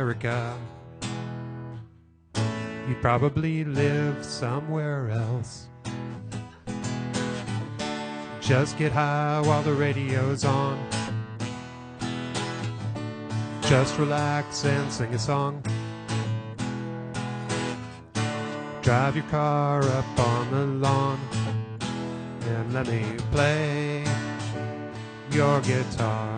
America. You'd probably live somewhere else. Just get high while the radio's on. Just relax and sing a song. Drive your car up on the lawn and let me play your guitar.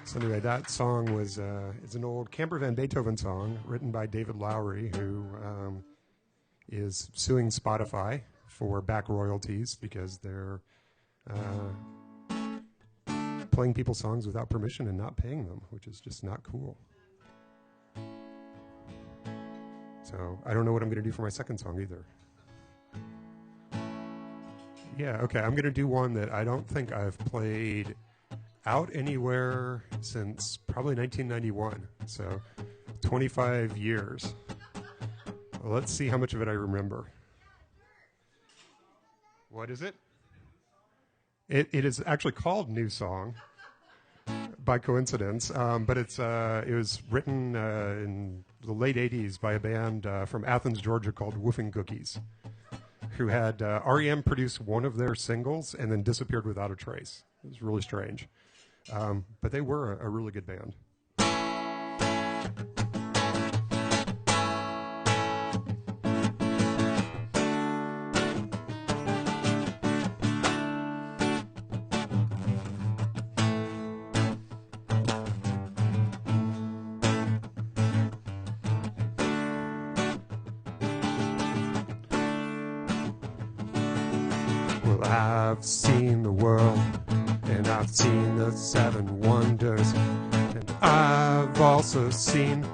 So anyway, that song was it's an old Camper Van Beethoven song written by David Lowery, who is suing Spotify for back royalties because they're playing people's songs without permission and not paying them, which is just not cool. So I don't know what I'm going to do for my second song either. Yeah, okay, I'm going to do one that I don't think I've played out anywhere since probably 1991, so 25 years. Well, let's see how much of it I remember. What is it? It is actually called New Song by coincidence, but it was written in the late 80s by a band from Athens, Georgia called Woofing Cookies, who had REM produce one of their singles and then disappeared without a trace. It was really strange. But they were a really good band. Well, I've seen the world, and I've seen the seven wonders, and I've also seen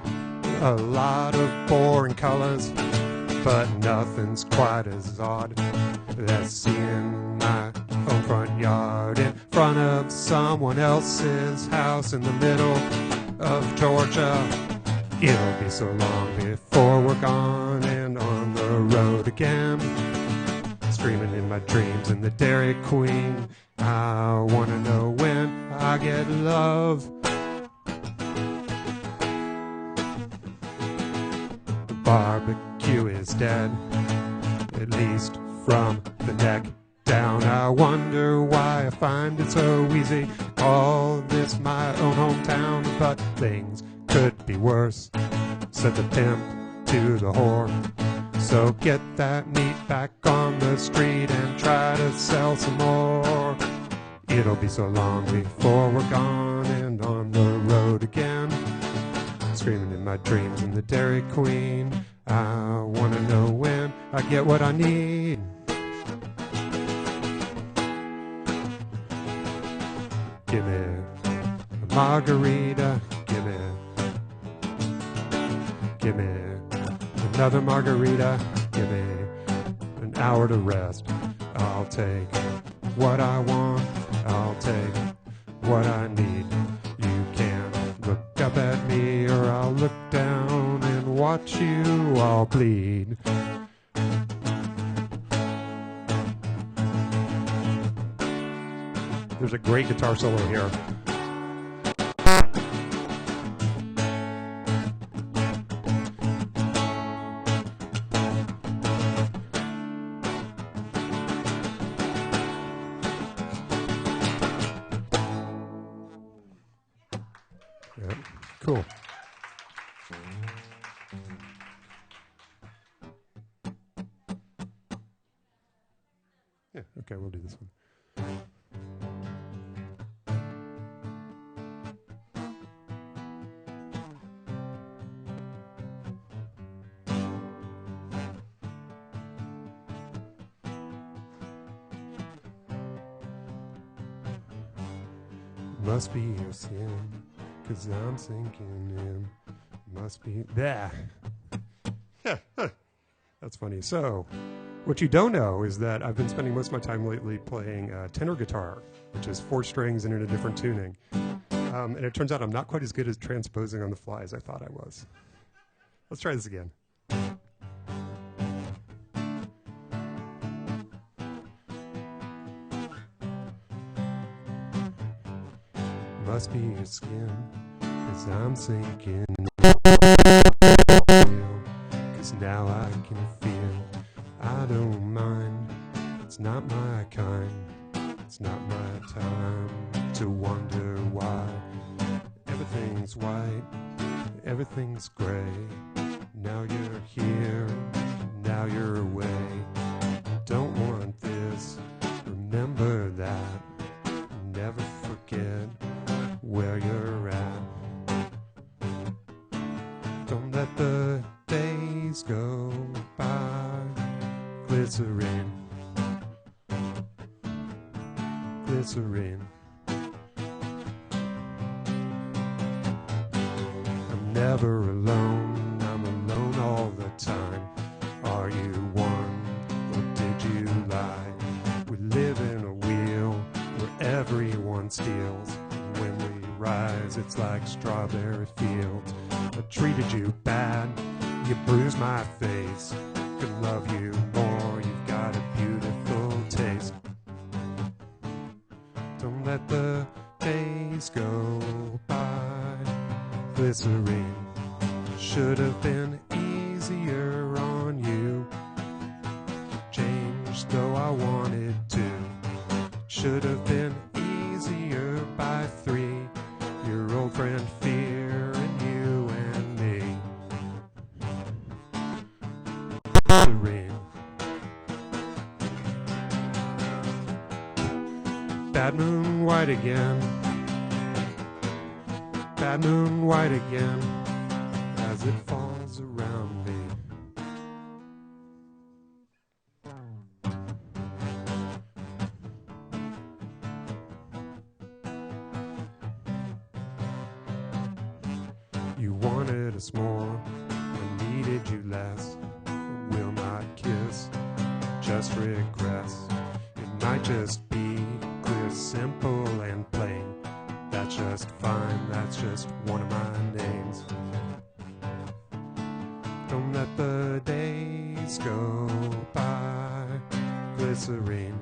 a lot of boring colors, but nothing's quite as odd as seeing my own front yard in front of someone else's house in the middle of Georgia. It'll be so long before we're gone and on the road again, screaming in my dreams in the Dairy Queen. I want to know when I get love. The barbecue is dead, at least from the neck down. I wonder why I find it so easy. Call this my own hometown, but things could be worse, said the pimp to the whore. So get that meat back on the street and try to sell some more. It'll be so long before we're gone and on the road again, screaming in my dreams in the Dairy Queen. I want to know when I get what I need. Give me a margarita, give me another margarita, give me an hour to rest. I'll take what I want, I'll take what I need. You can't look up at me or I'll look down and watch you all bleed. There's a great guitar solo here. Yeah, cool. Yeah, okay, we'll do this one. Must be a sin, 'cause I'm sinking in. Must be that. That's funny. So, what you don't know is that I've been spending most of my time lately playing tenor guitar, which is 4 strings and in a different tuning. And it turns out I'm not quite as good at transposing on the fly as I thought I was. Let's try this again. Must be your skin, 'cause I'm sinking. 'Cause now I can feel I don't mind. It's not my kind. It's not my time to wonder why. Everything's white, everything's gray. Now you're here, now you're away. Don't want this, remember that. Never forget where you're at. Don't let the days go by. Glycerine, glycerine. I'm never alone, I'm alone all the time. Are you one, or did you lie? We live in a wheel where everyone steals. When we rise, it's like strawberry fields. I treated you bad, you bruised my face. Could love you more, you've got a beautiful taste. Don't let the days go by. Glycerine should have been easier on you. Changed though I wanted to. Should have been easier by 3. Your old friend Fear and you and me. Glycerine. Bad moon white again. Bad moon white again. As it falls around me. You wanted us more, I needed you less. Will not kiss, just regress. It might just be clear, simple, and plain. That's just fine, that's just one of my names. Don't let the days go by. Glycerine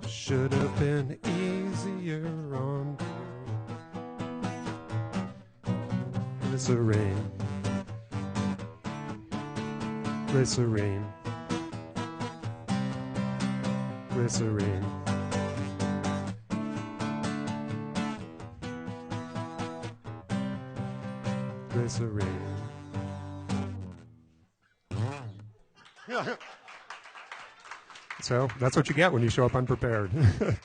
should have been easier on you. Glycerine, glycerine, glycerine. Glycerine. So that's what you get when you show up unprepared. All right.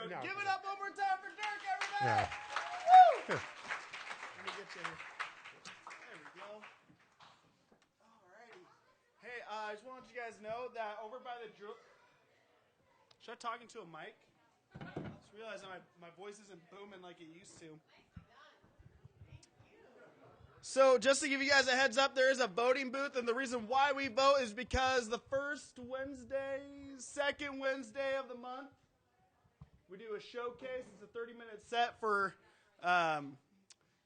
No. Give it up one more time for Dirk, everybody! Yeah. Woo! Let me get you here. There we go. Alrighty. Hey, I just wanted you guys to know that over by the drill... Should I talking to a mic? I just realized that my voice isn't booming like it used to. So just to give you guys a heads up, there is a voting booth, and the reason why we vote is because the first Wednesday, second Wednesday of the month, we do a showcase. It's a 30-minute set for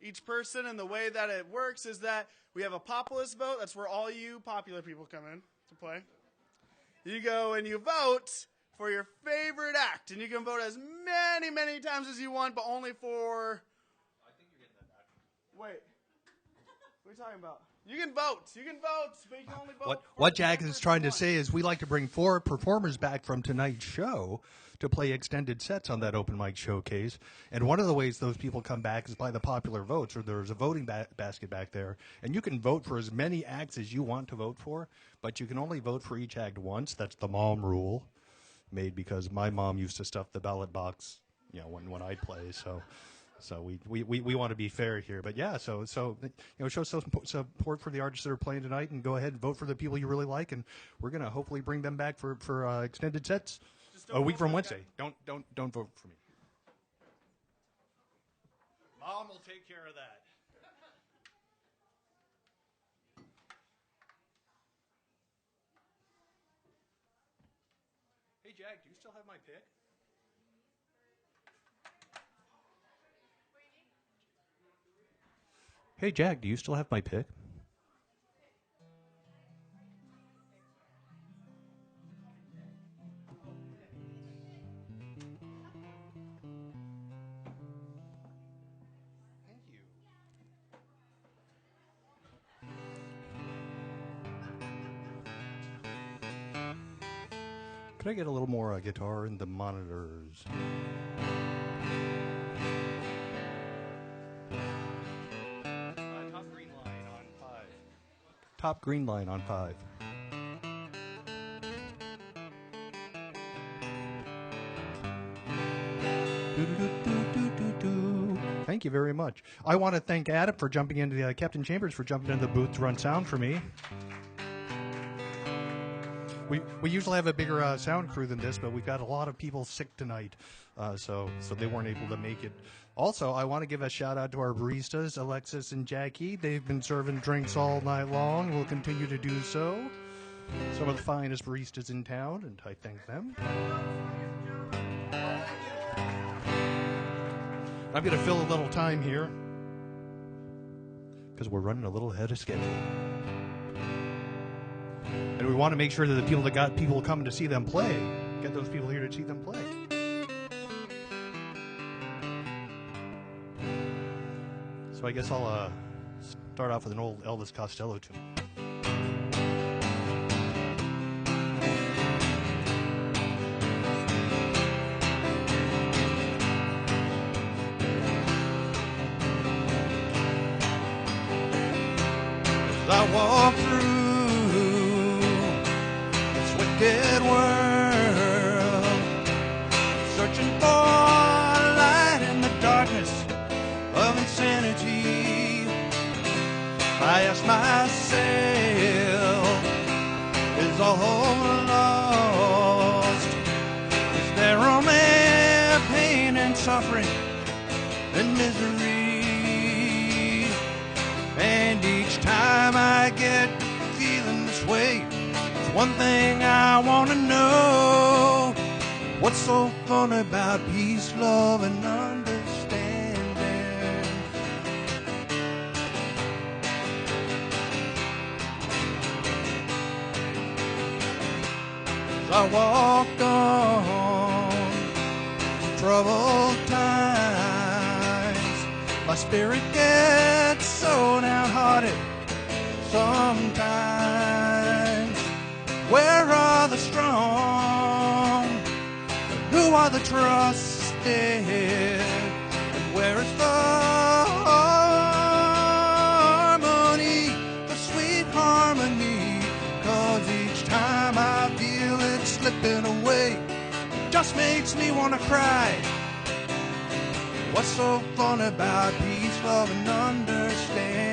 each person, and the way that it works is that we have a populist vote. That's where all you popular people come in to play. You go and you vote for your favorite act, and you can vote as many times as you want, but only for... I think you're getting that back. Wait. What are you talking about? You can vote, but you can only vote. What Jack is trying to say is we like to bring 4 performers back from tonight's show to play extended sets on that open mic showcase. And one of the ways those people come back is by the popular votes, or there's a voting basket back there. And you can vote for as many acts as you want to vote for, but you can only vote for each act once. That's the mom rule, made because my mom used to stuff the ballot box, when I'd play, So we want to be fair here, but yeah. So show some support for the artists that are playing tonight, and go ahead and vote for the people you really like, and we're gonna hopefully bring them back for extended sets a week from Wednesday. Don't vote for me. Mom will take care of that. Hey, Jack, do you still have my pick? Hey, Jack, do you still have my pick? Thank you. Could I get a little more guitar in the monitors? Top green line on 5. Top green line on 5. Thank you very much. I want to thank Adam for jumping into the Captain Chambers for jumping into the booth to run sound for me. We usually have a bigger sound crew than this, but we've got a lot of people sick tonight, so they weren't able to make it. Also, I want to give a shout out to our baristas, Alexis and Jackie. They've been serving drinks all night long. We'll continue to do so. Some of the finest baristas in town, and I thank them. I'm going to fill a little time here because we're running a little ahead of schedule. And we want to make sure that the people that got people coming to see them play, get those people here to see them play. So I guess I'll start off with an old Elvis Costello tune. As I walk through wicked world, searching for a light in the darkness of insanity. I ask myself, is all lost? Is there only pain and suffering and misery? And each time I get feeling this way, one thing I want to know, what's so fun about peace, love, and understanding? As I walk on troubled times, my spirit gets so downhearted sometimes. Where are the strong? Who are the trusted? And where is the harmony, the sweet harmony? 'Cause each time I feel it slipping away, it just makes me want to cry. What's so fun about peace, love, and understanding?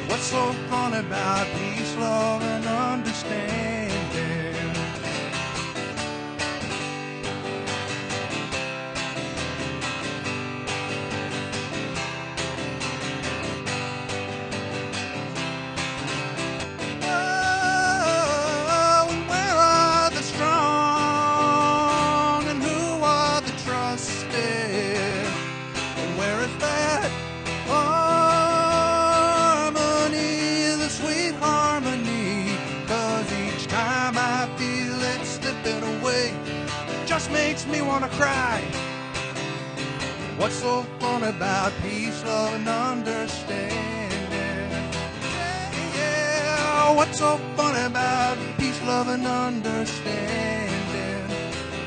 What's so fun about peace, love, and understanding? Oh, and where are the strong, and who are the trusted? And where is that harmony, the sweet harmony? 'Cause each time I feel it slipping away, it just makes me want to cry. What's so fun about peace, love, and understanding? Yeah, what's so fun about peace, love, and understanding?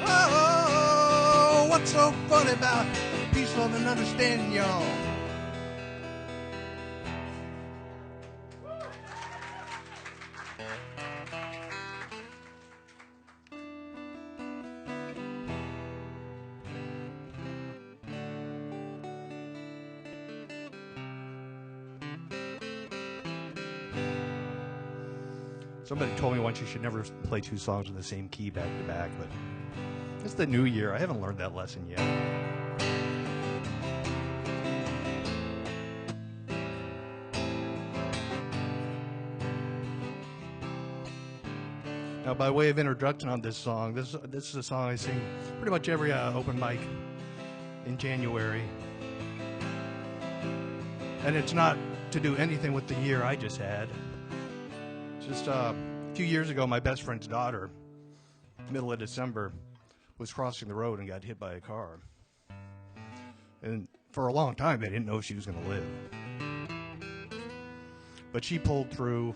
Oh, what's so fun about peace, love, and understanding, y'all? Somebody told me once you should never play two songs in the same key back to back, but it's the new year. I haven't learned that lesson yet. Now, by way of introduction on this song, this is a song I sing pretty much every open mic in January. And it's not to do anything with the year I just had. Just a few years ago, my best friend's daughter, middle of December, was crossing the road and got hit by a car. And for a long time, they didn't know she was going to live. But she pulled through.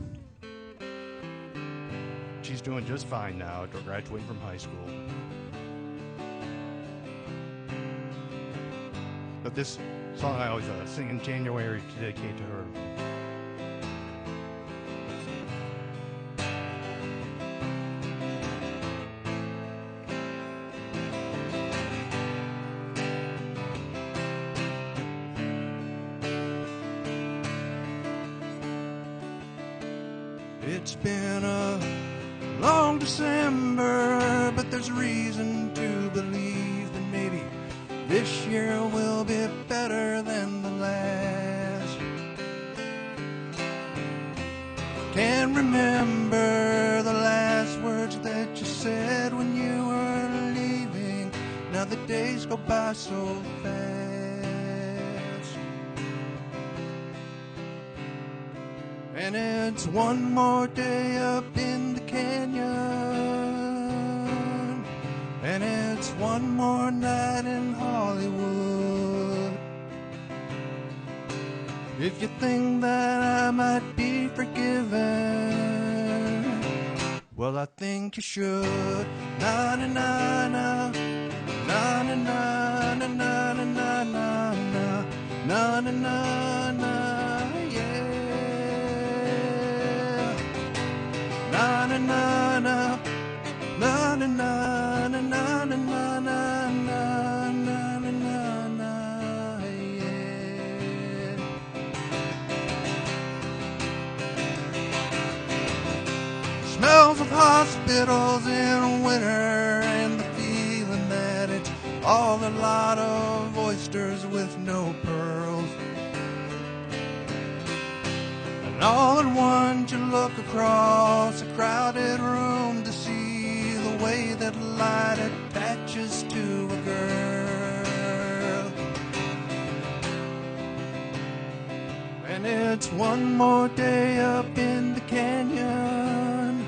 She's doing just fine now, graduating from high school. But this song I always sing in January to dedicate to her. It's been a long December, but there's reason to believe that maybe this year will be better than the last. Can't remember the last words that you said when you were leaving. Now the days go by so fast. And it's one more day up in the canyon, and it's one more night in Hollywood. If you think that I might be forgiven, well, I think you should. Na na na na, na na na na na na na na na na na na, yeah. Na na na na, na na na na na na na na na na na, yeah. Smells of hospitals in winter, and the feeling that it's all a lot of oysters with no pearls. And all at once you look across a crowded room to see the way that light attaches to a girl. And it's one more day up in the canyon,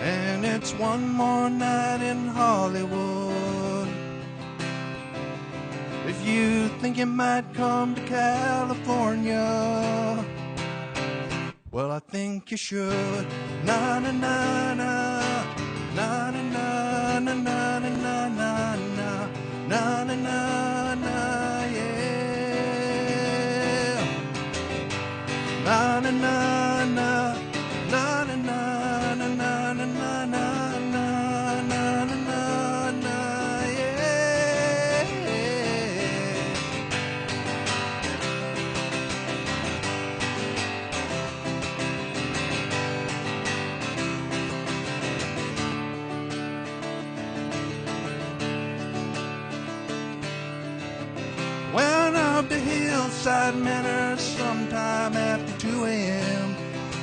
and it's one more night in Hollywood. If you think you might come to California, well, I think you should. Na na na na, na na na na na na na na na na na na, yeah. Na na na na, na na na na na na na na na na na, yeah. Went up to Hillside Manor sometime after 2 a.m.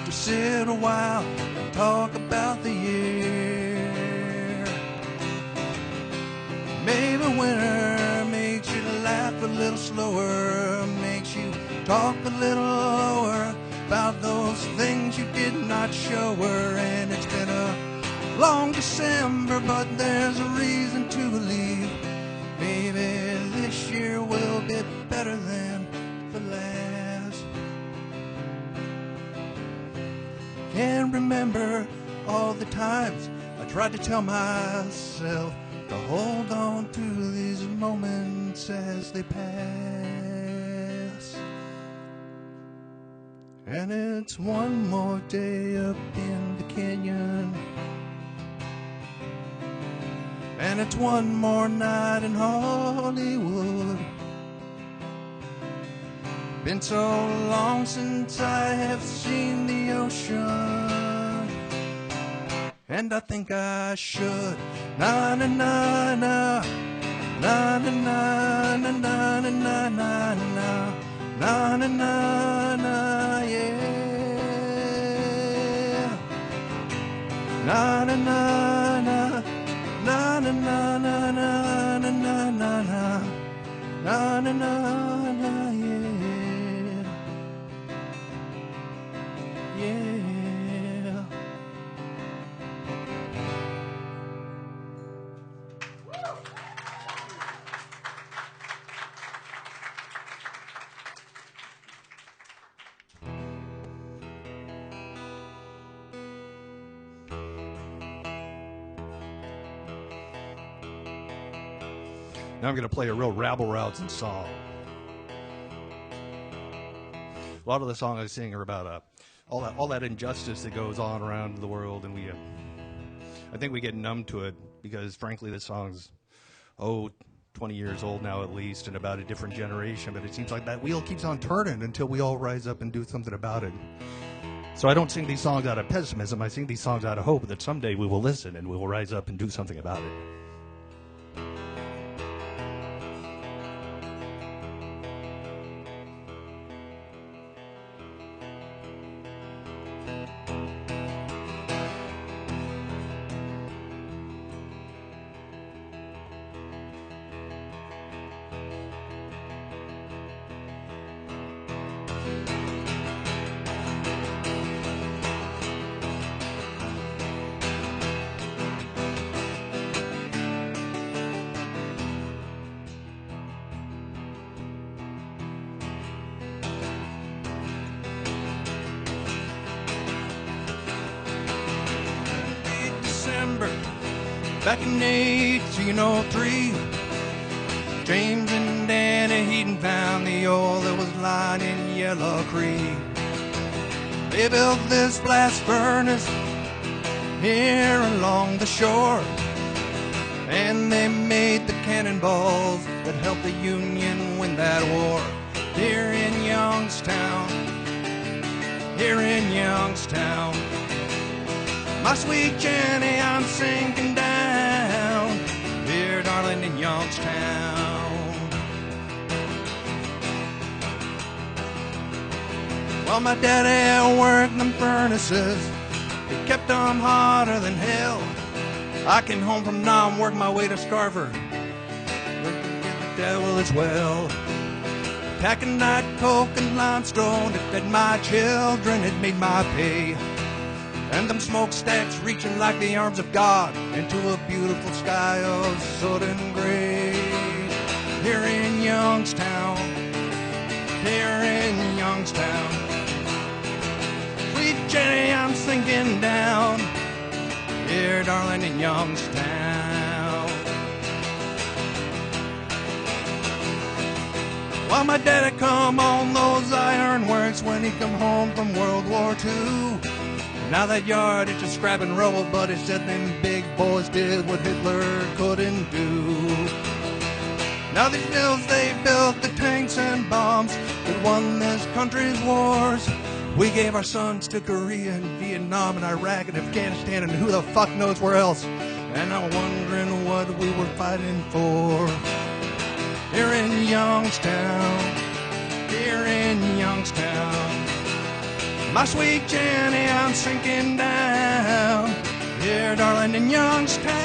to sit a while and talk about the year. Maybe winter makes you laugh a little slower, makes you talk a little lower about those things you did not show her. And it's been a long December, but there's a reason to believe maybe this year will be better than the last. Can't remember all the times I tried to tell myself to hold on to these moments as they pass. And it's one more day up in the canyon, and it's one more night in Hollywood. Been so long since I have seen the ocean, and I think I should. Na na na na, na na na na na na na na na na na na, yeah. Na na na na na na na na na na na na na na na yeah yeah. Now I'm going to play a real rabble-rousing song. A lot of the songs I sing are about all that injustice that goes on around the world, and I think we get numb to it because, frankly, this song's 20 years old now at least, and about a different generation. But it seems like that wheel keeps on turning until we all rise up and do something about it. So I don't sing these songs out of pessimism. I sing these songs out of hope that someday we will listen and we will rise up and do something about it. Back in 1803, James and Danny Heaton found the oil that was lying in Yellow Creek. They built this blast furnace here along the shore, and they made the cannonballs that helped the Union win that war. Here in Youngstown, my sweet Jenny, I'm sinking down here, darling, in Youngstown. Well, my daddy worked them furnaces, he kept them hotter than hell. I came home from Nam, worked my way to Scarver, working with the devil as well. Taconite, coke, and limestone that fed my children, it made my pay. And them smokestacks reaching like the arms of God into a beautiful sky of soot and gray. Here in Youngstown, sweet Jenny, I'm sinking down here, darling, in Youngstown. Well, my daddy come on those ironworks when he come home from World War II. Now that yard, it's just scrap and rubble, but it said them big boys did what Hitler couldn't do. Now these mills, they built the tanks and bombs that won this country's wars. We gave our sons to Korea and Vietnam and Iraq and Afghanistan and who the fuck knows where else. And I'm wondering what we were fighting for. Here in Youngstown, my sweet Jenny, I'm sinking down here, darling, in Youngstown.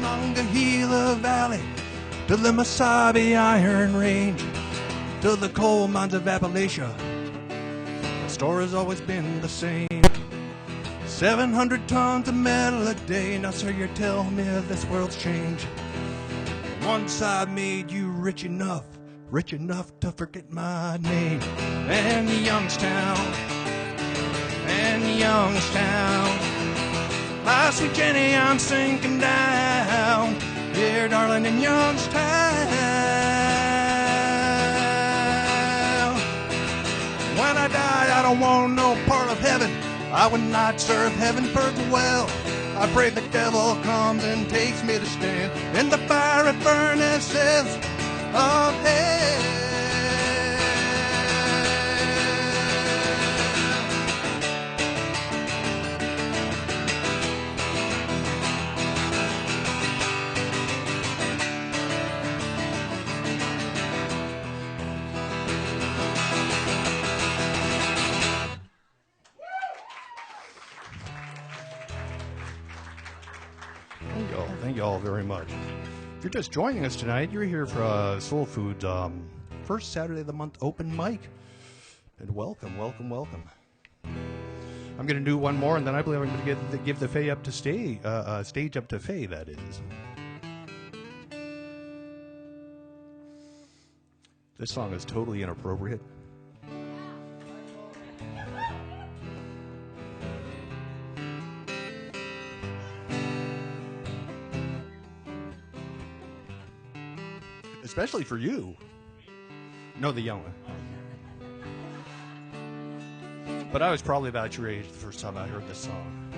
Monongahela Valley to the Mesabi Iron Range to the coal mines of Appalachia. The story's always been the same. 700 tons of metal a day. Now, sir, you're telling me this world's changed. Once I made you rich enough to forget my name. And Youngstown, my sweet Jenny, I'm sinking down. Dear darling, in Youngstown. When I die, I don't want no part of heaven. I would not serve heaven first well. I pray the devil comes and takes me to stand in the fiery furnaces of hell. Thank you all very much. If you're just joining us tonight, you're here for SoulFood's first Saturday of the month open mic. And welcome. I'm going to do one more, and then I believe I'm going to give the Faye up to stage up to Faye, that is. This song is totally inappropriate. Especially for you. No, the young one. But I was probably about your age the first time I heard this song.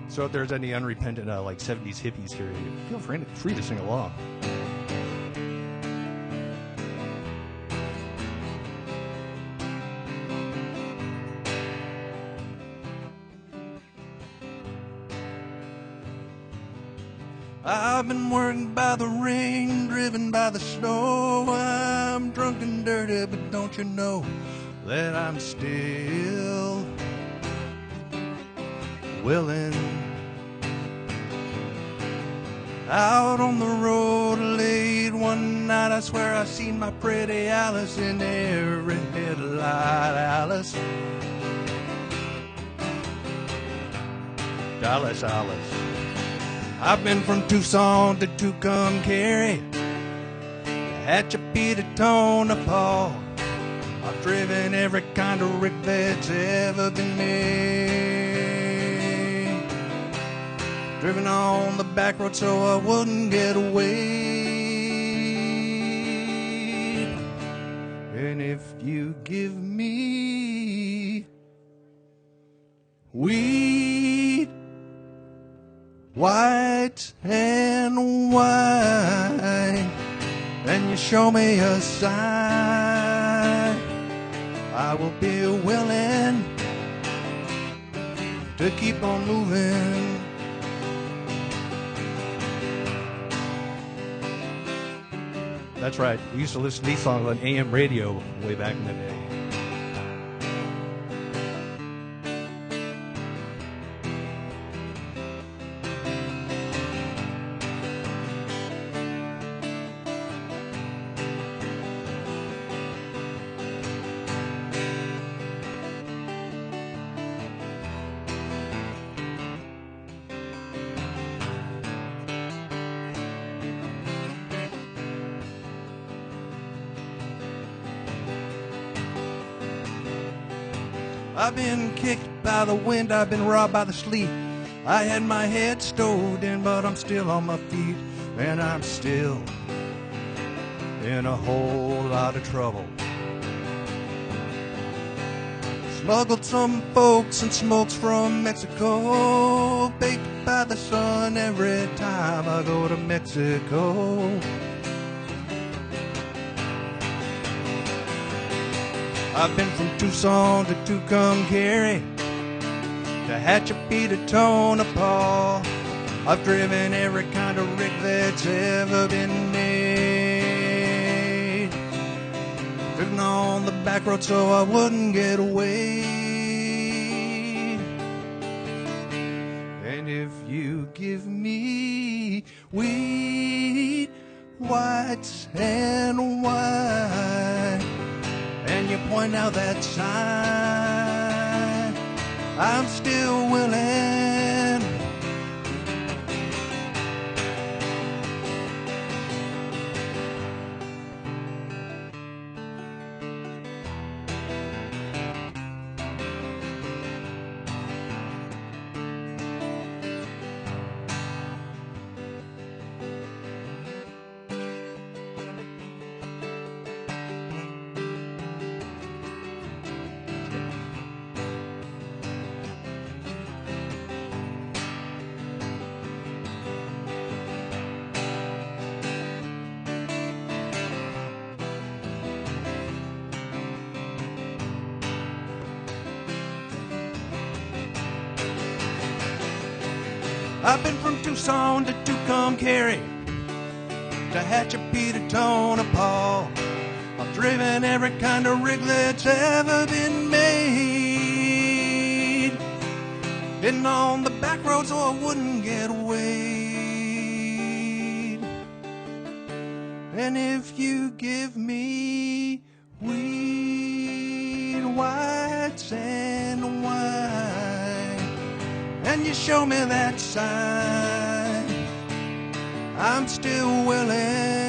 So if there's any unrepentant like 70s hippies here, feel free to sing along. I've been working by the rain, driven by the snow. I'm drunk and dirty, but don't you know that I'm still willing? Out on the road late one night, I swear I seen my pretty Alice in every headlight. Alice, I've been from Tucson to Tucumcari, Tehachapi to Tonopah. I've driven every kind of rig that's ever been made. Driven on the back road so I wouldn't get away. And if you give me weed, white and wine, and you show me a sign, I will be willing to keep on moving. That's right, we used to listen to these songs on AM radio way back in the day. I've been kicked by the wind, I've been robbed by the sleet. I had my head stowed in, but I'm still on my feet. And I'm still in a whole lot of trouble. Smuggled some folks and smokes from Mexico, baked by the sun every time I go to Mexico. I've been from Tucson to Tucumcari, Tehachapi to Tonopah. I've driven every kind of rig that's ever been made. Driven on the back road so I wouldn't get away. And if you give me wheat, whites, and wine, and you point out that sign, I'm still willing. I've been from Tucson to Tucumcari, to Hatchapee to Tonopah. I've driven every kind of rig that's ever been made. Been on the back road so I wouldn't get weighed. And if you give me wheat, whites, and wine, and you show me that sign, I'm still willing.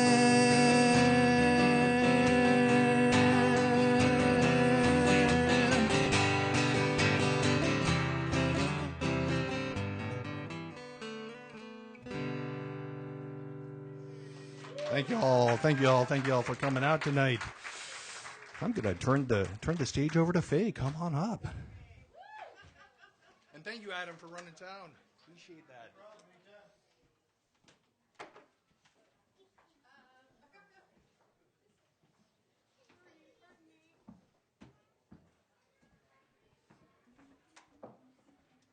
Thank you all for coming out tonight. I'm gonna turn the stage over to Faye. Come on up. And thank you, Adam, for running town. Appreciate that.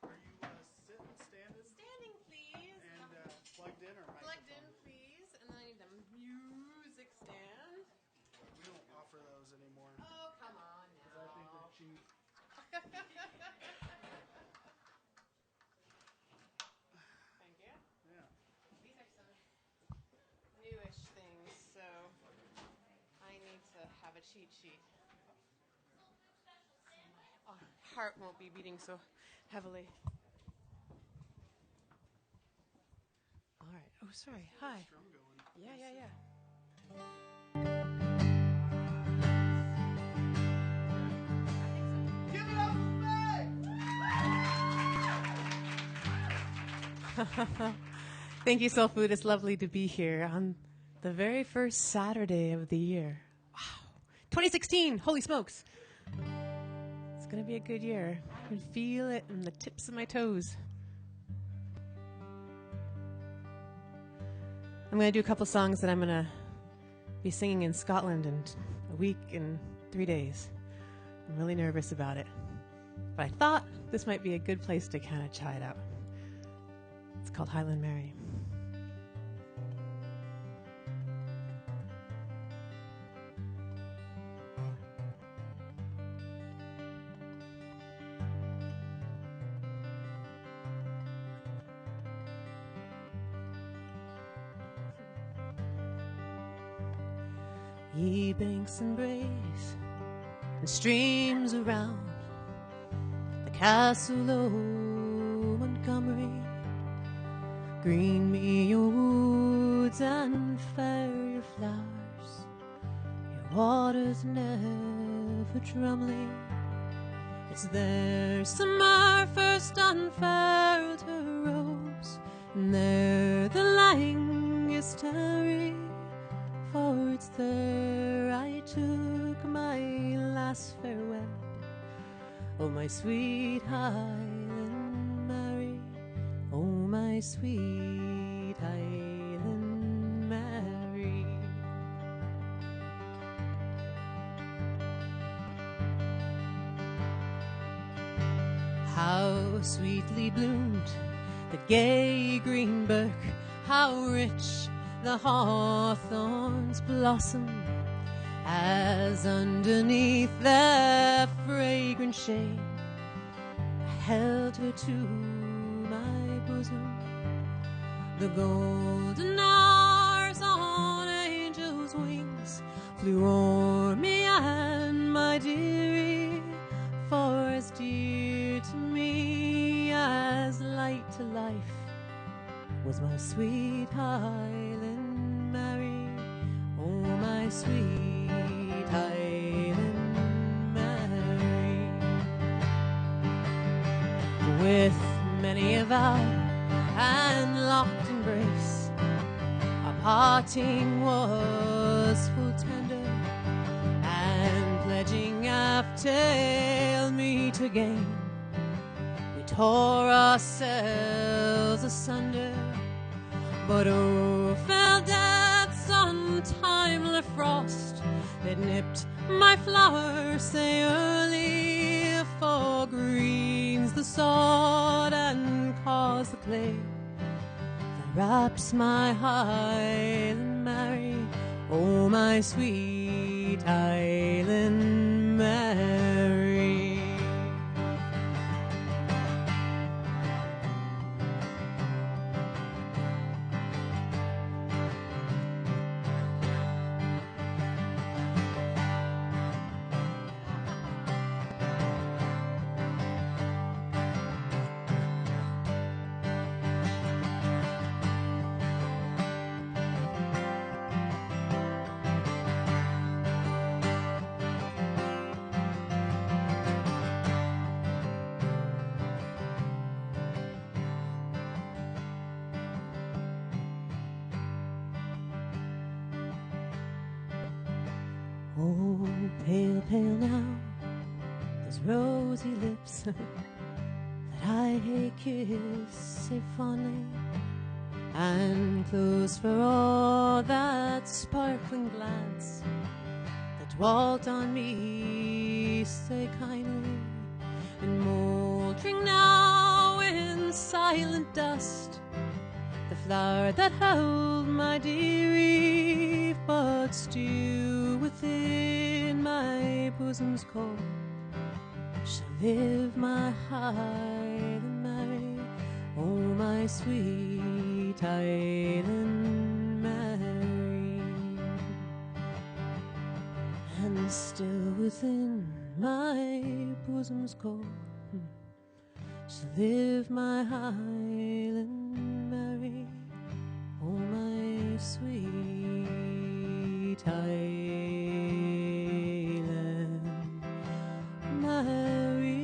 Are you sitting, standing, Standing, please. and plugged in or Plugged in, microphone? please. And then I need the music stand. We don't offer those anymore. Oh, come on now. I think they're cheap. Thank you. Yeah. These are some newish things, so I need to have a cheat sheet. So my heart won't be beating so heavily. All right. Oh, sorry. Hi. Drum going. Yeah. Give it up for Faye! Thank you, SoulFood. It's lovely to be here on the very first Saturday of the year. Wow. 2016. Holy smokes. It's going to be a good year. I can feel it in the tips of my toes. I'm going to do a couple songs that I'm going to be singing in Scotland in a week and 3 days. I'm really nervous about it. But I thought this might be a good place to kind of try it out. It's called Highland Mary. Ye banks and braes and streams around the castle o' Montgomery, green me your woods and fair your flowers, your waters never trembling. It's there summer first unfurled her rose, and there the longest tarry. For it's there I took my last farewell. Oh, my sweet Highland Mary, oh, my sweet Highland Mary. How sweetly bloomed the gay green birk, how rich the hawthorn's blossom, as underneath their fragrant shade I held her to my bosom. The golden hours on angels' wings flew o'er me and my dearie, for as dear to me as light to life was my sweet Highland Mary, oh my sweet Highland Mary. With many a vow and locked embrace, our parting was full tender, and pledging after meet again, we tore ourselves asunder. But oh, fell death's untimely frost that nipped my flowers say early, for green's the sod and caws the clay that wraps my Highland Mary, oh my sweet Highland Mary. Oh, pale, pale now, those rosy lips that I kiss so fondly, and close for all that sparkling glance that dwelt on me so kindly, and mouldering now in silent dust, the flower that held my dearie, but still within my bosom's cold shall live my Highland Mary, oh my sweet Highland Mary. And still within my bosom's cold shall live my Highland Mary, oh my sweet Highland Mary.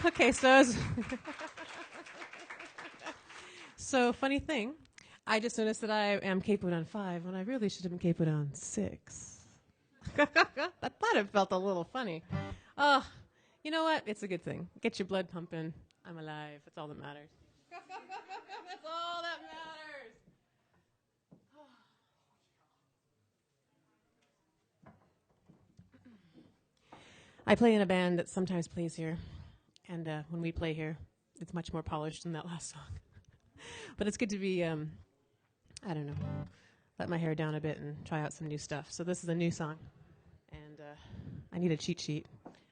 Okay, so funny thing, I just noticed that I am capoed on 5 when I really should have been capoed on 6. I thought it felt a little funny. Oh, you know what? It's a good thing. Get your blood pumping. I'm alive. That's all that matters. That's all that matters. I play in a band that sometimes plays here, and when we play here, it's much more polished than that last song. But it's good to be, I don't know, let my hair down a bit and try out some new stuff. So this is a new song, and I need a cheat sheet.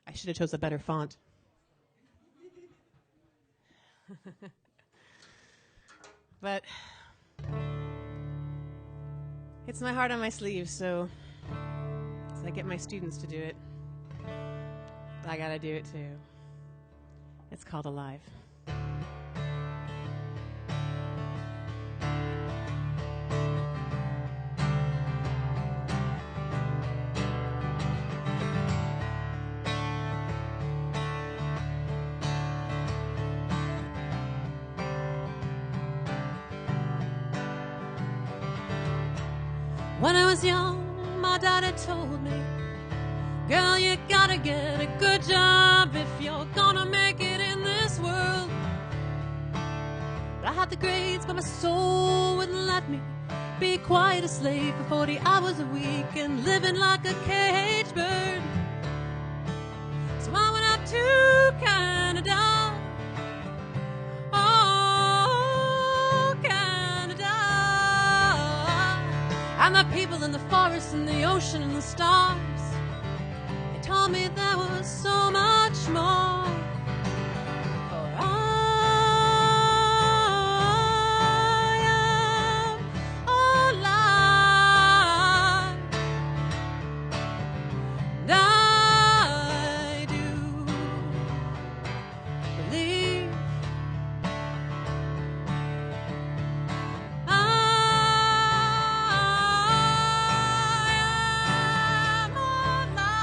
I should have chose a better font. But it's my heart on my sleeve, so as I get my students to do it, I gotta do it too. It's called Alive. When I was young, my daddy told me, girl, you gotta get a good job if you're gonna make it in this world. But I had the grades, but my soul wouldn't let me be quite a slave for 40 hours a week and living like a caged bird. So I went out to Canada. Oh, Canada. and the people in the forest and the ocean and the stars. They told me there was so much more. For I am alive, and I do believe I am alive.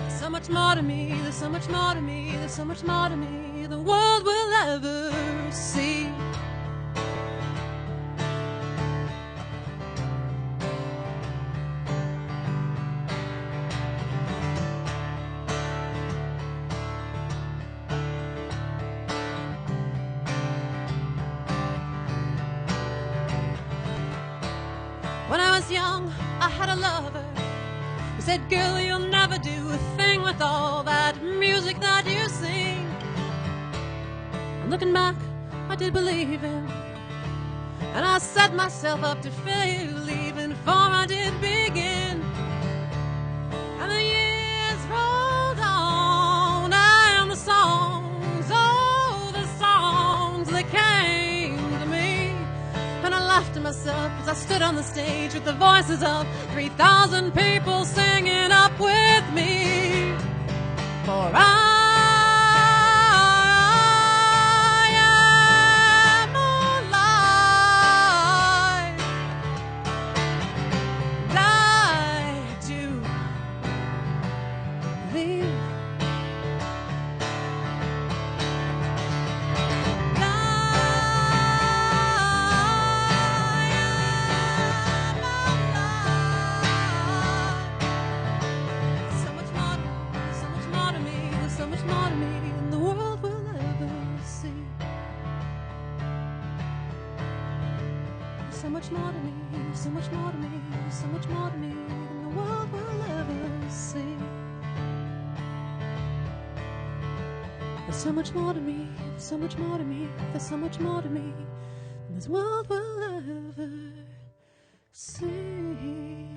So much more to me, there's so much more to me, there's so much more to me the world will ever see. When I was young, I had a lover who said, girl, you'll never do a thing with all that music that you sing. And looking back, I did believe him, and I set myself up to fail even before I did begin. And the years rolled on, and the songs, oh, the songs that came to me. And I laughed to myself as I stood on the stage with the voices of 3,000 people singing up with me. For I am alive, and I do believe so much more to me, so much more to me, so much more to me than the world will ever see. There's so much more to me, there's so much more to me, there's so much more to me than this world will ever see.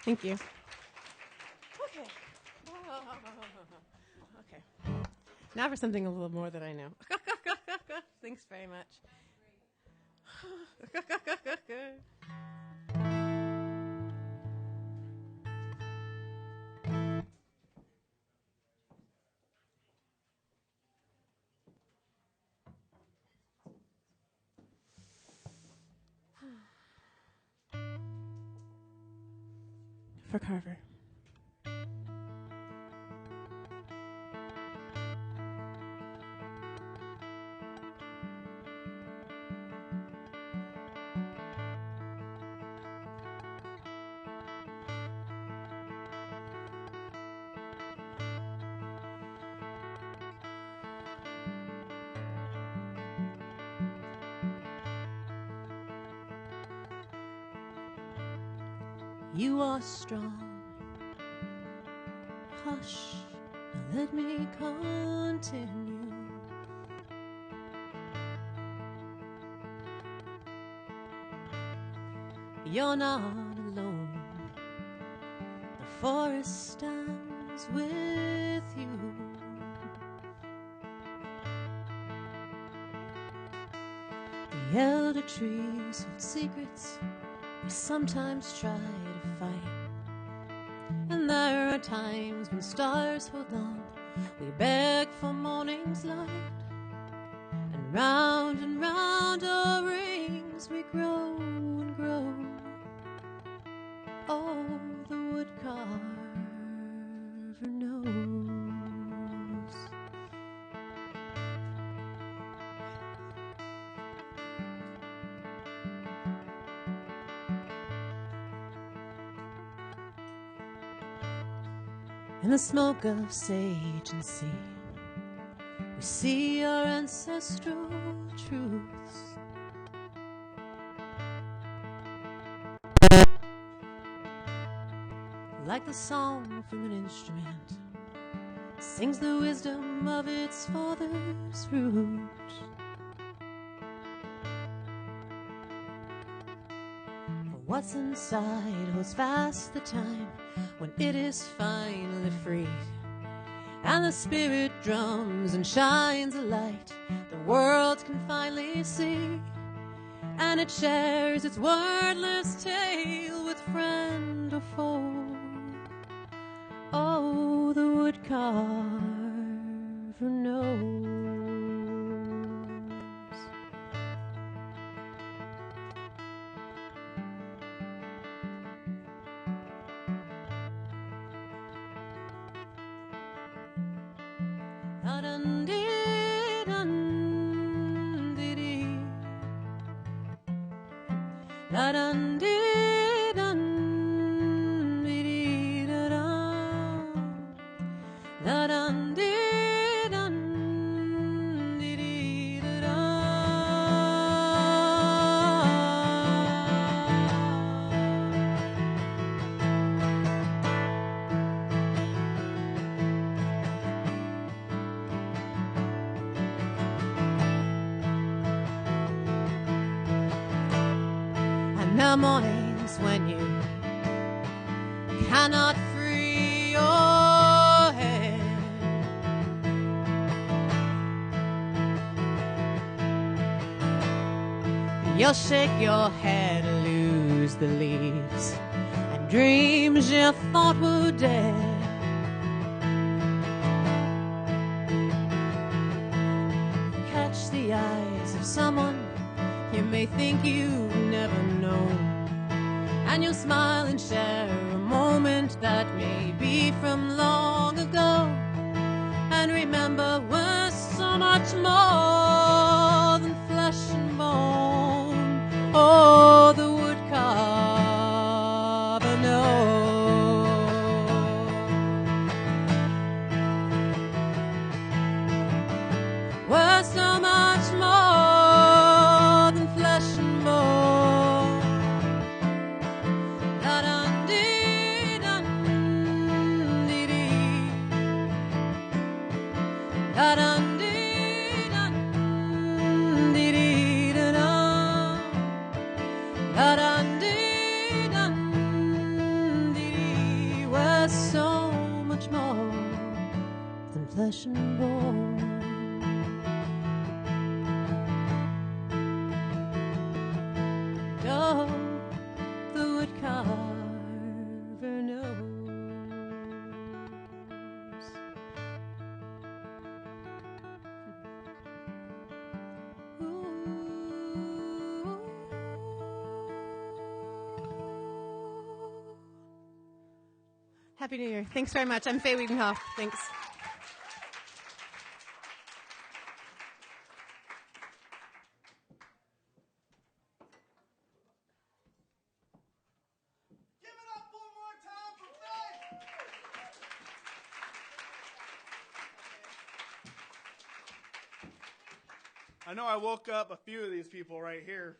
Thank you. Okay. Okay. Now for something a little more that I know. Thanks very much. For Carver. You are strong. Hush, now let me continue. You're not alone. The forest stands with you. The elder trees hold secrets we sometimes try to fight. And there are times when stars hold on, we beg for morning's light. And round our rings we grow and grow. Oh, the woodcarver knows. In the smoke of sage and sea, we see our ancestral truths. Like the song from an instrument, sings the wisdom of its father's root. For what's inside holds fast the time when it is finally freed, and the spirit drums and shines a light the world can finally see, and it shares its wordless tale with friend or foe. Oh, the woodcarver knows. La-dun-dee-dun-dee-dee. La-dun-dee-dun-dee-dee-da-da. La-dun-dee-dun-dee-dee-da-da. And the mornings when you cannot free your head, you'll shake your head, lose the leaves, and dreams you thought were dead. Catch the eyes of someone you may think you've never known, and you'll smile and share a moment that may be from long ago, and remember we're so much more than flesh and bone. Oh, the woodcarver knows. We're so much more than flesh and bone. La-dun-dee-dun-dee-dee. La-dun-dee-dun-dee-dee-da-da. La-dun-dee-dun-dee-dee. We're so much more than flesh and bone. Oh, the woodcarver knows. Ooh. Happy New Year. Thanks very much. I'm Faye Wiedenhoff. Thanks. Give it up one more time for Faye. I know I woke up a few of these people right here,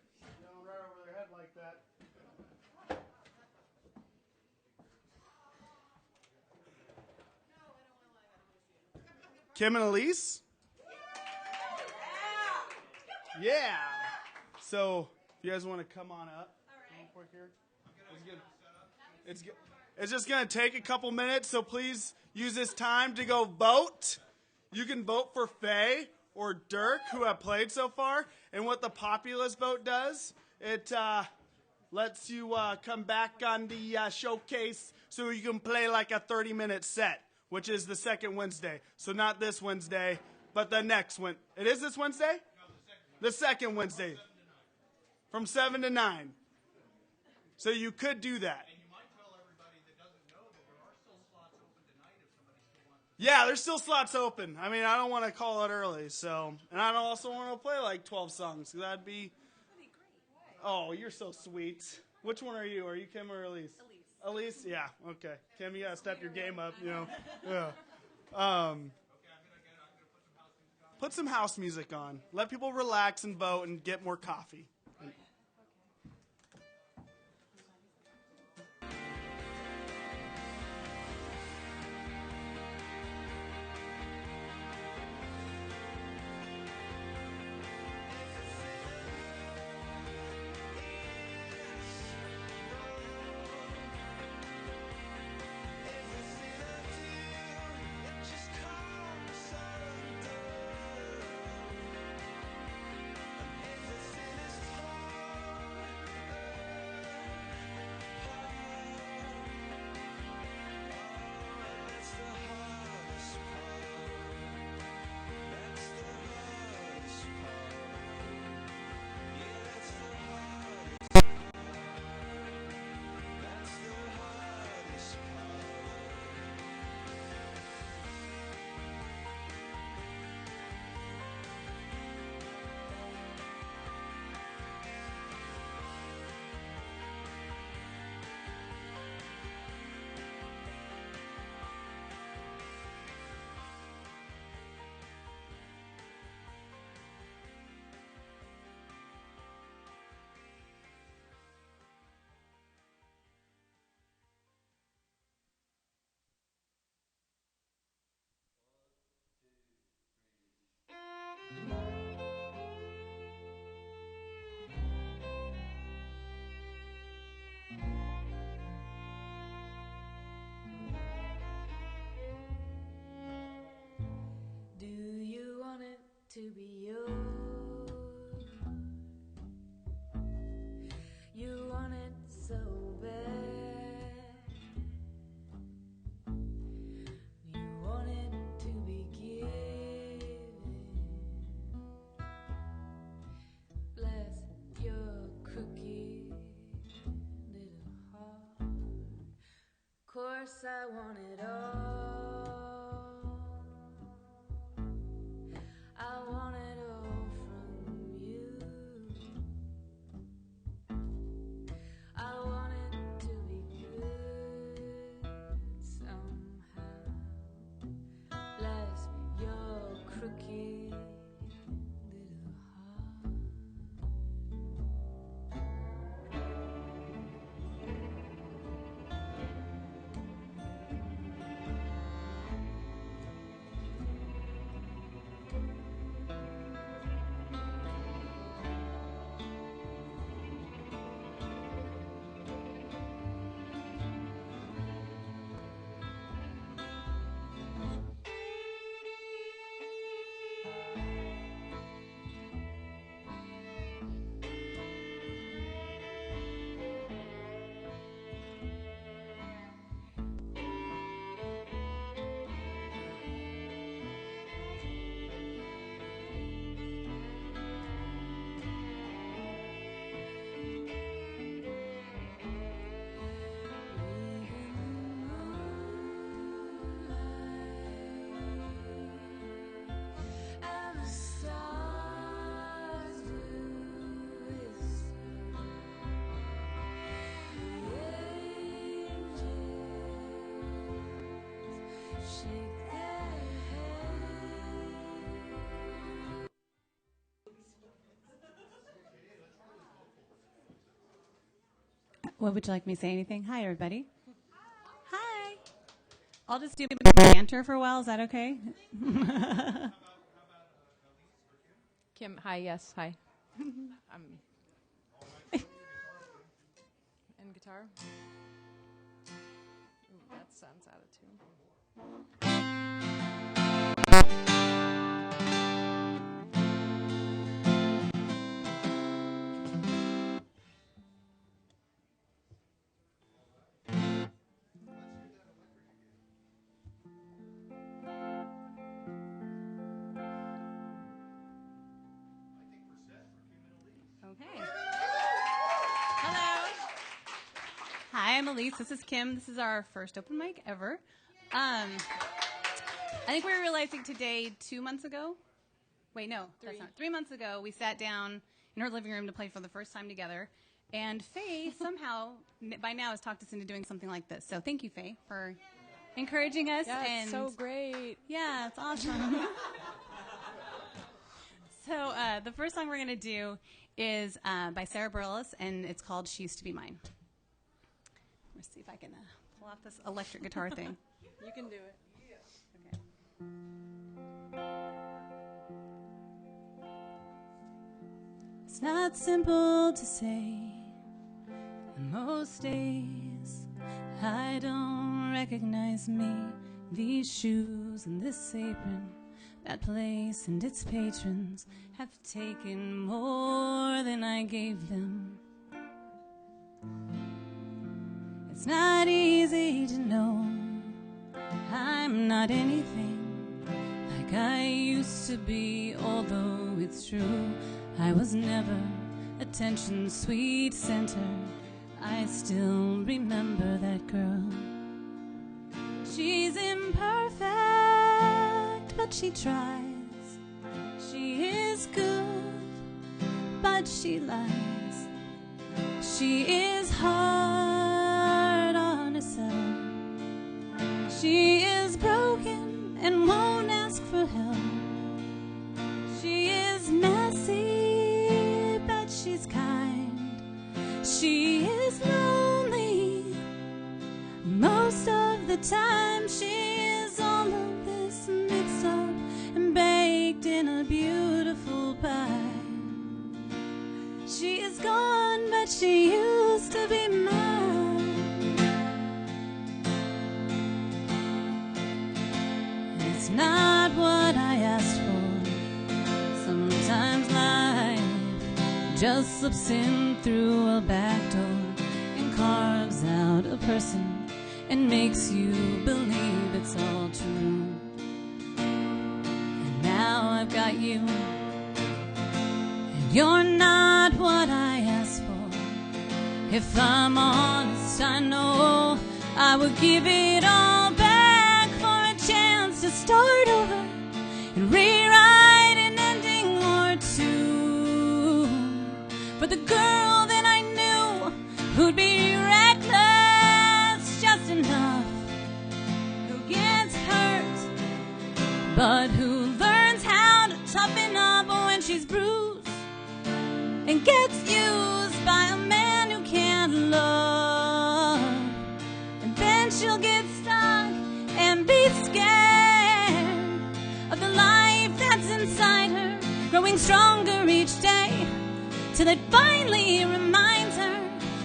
right over their head like that. Kim and Elise? Yeah. So, if you guys want to come on up real quick here. It's just going to take a couple minutes, so please use this time to go vote. You can vote for Faye or Dirk, who have played so far. And what the populist vote does, it lets you come back on the showcase so you can play like a 30-minute set, which is the second Wednesday. So not this Wednesday, but the next one. It is this Wednesday? No, the second Wednesday. From 7 to 9. So you could do that. And you might tell everybody that doesn't know that there are still slots open tonight if somebody still wants to. Yeah, there's still slots open. I mean, I don't want to call it early, so. And I don't also want to play like 12 songs. That'd be great. Oh, you're so sweet. Which one are you? Are you Kim or Elise? Elise? Yeah, okay. Kim, you got to step your game up, you know. Yeah. Put some house music on. Let people relax and vote and get more coffee. to be yours. You want it so bad. You want it to be given. Bless your crooked little heart. Course I want it all. I want it all from you. I want it to be good somehow. Bless your crooked little heart. And the stars do whisper. The angels shake their heads. What would you like me to say? Anything? Hi, everybody. Hi. I'll just do a banter for a while. Is that okay? Kim, hi, yes, hi. And guitar. Ooh, that sounds out of tune. Okay. Hello. Hi, I'm Elise. This is Kim. This is our first open mic ever. I think we were realizing today 2 months ago. Wait, no, that's not. 3 months ago, we sat down in her living room to play for the first time together. And Faye somehow, by now, has talked us into doing something like this. So thank you, Faye, for encouraging us. Yeah, and it's so great. Yeah, it's awesome. So the first song we're going to do is by Sarah Bareilles, and it's called She Used to Be Mine. Let's see if I can pull off this electric guitar thing. You can do it. Okay. It's not simple to say. And most days I don't recognize me. These shoes and this apron, that place and its patrons have taken more than I gave them. It's not easy to know I'm not anything like I used to be, although it's true I was never attention's sweet center. I still remember that girl. She's imperfect, but she tries. She is good, but she lies. She is hard on herself. She is broken and won't ask for help. She is messy, but she's kind. She is lonely most of the time. She is all of this mixed up and baked in a beautiful pie. She is gone, but she used to be mine. It's not what I asked for. just slips in through a back door and carves out a person and makes you believe it's all true. And now I've got you, and you're not what I asked for. If I'm honest, I know I would give it all back for a chance to start over and rewrite an ending or two. For the girl that I knew who'd be reckless just enough, who gets hurt, but who learns how to toughen up when she's bruised and gets used by a man who can't love. And then she'll get stuck and be scared of the life that's inside her, growing stronger each day, till it finally reminds her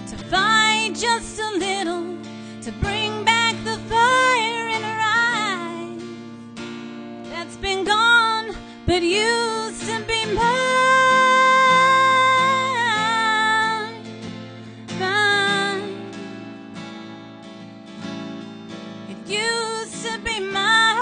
to fight just a little, to bring back the fire in her eyes that's been gone but used to be mine. It used to be mine.